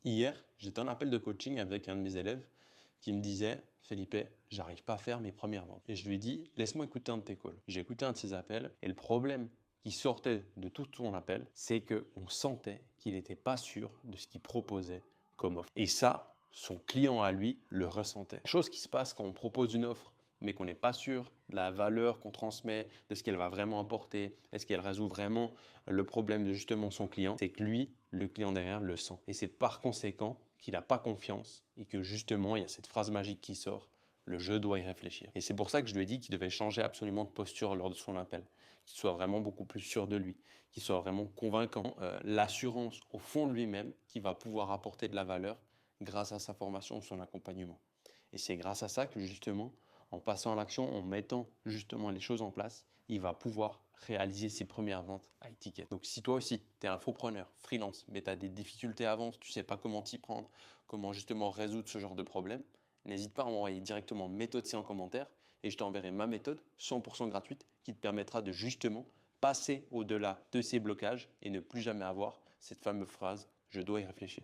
Hier, j'étais en appel de coaching avec un de mes élèves qui me disait « Felipe, j'arrive pas à faire mes premières ventes. » Et je lui ai dit « Laisse-moi écouter un de tes calls. » J'ai écouté un de ses appels et le problème qui sortait de tout son appel, c'est qu'on sentait qu'il n'était pas sûr de ce qu'il proposait comme offre. Et ça, son client à lui le ressentait. Chose qui se passe quand on propose une offre mais qu'on n'est pas sûr de la valeur qu'on transmet, de ce qu'elle va vraiment apporter, est-ce qu'elle résout vraiment le problème de justement son client, c'est que lui, le client derrière, le sent. Et c'est par conséquent qu'il n'a pas confiance et que justement, il y a cette phrase magique qui sort, le je dois y réfléchir. Et c'est pour ça que je lui ai dit qu'il devait changer absolument de posture lors de son appel, qu'il soit vraiment beaucoup plus sûr de lui, qu'il soit vraiment convaincant, l'assurance au fond de lui-même qui va pouvoir apporter de la valeur grâce à sa formation ou son accompagnement. Et c'est grâce à ça que justement, en passant à l'action, en mettant justement les choses en place, il va pouvoir réaliser ses premières ventes à étiquette. Donc si toi aussi, tu es infopreneur, freelance, mais tu as des difficultés à vendre, tu ne sais pas comment t'y prendre, comment justement résoudre ce genre de problème, n'hésite pas à m'envoyer directement méthode C en commentaire et je t'enverrai ma méthode 100% gratuite qui te permettra de justement passer au-delà de ces blocages et ne plus jamais avoir cette fameuse phrase « je dois y réfléchir ».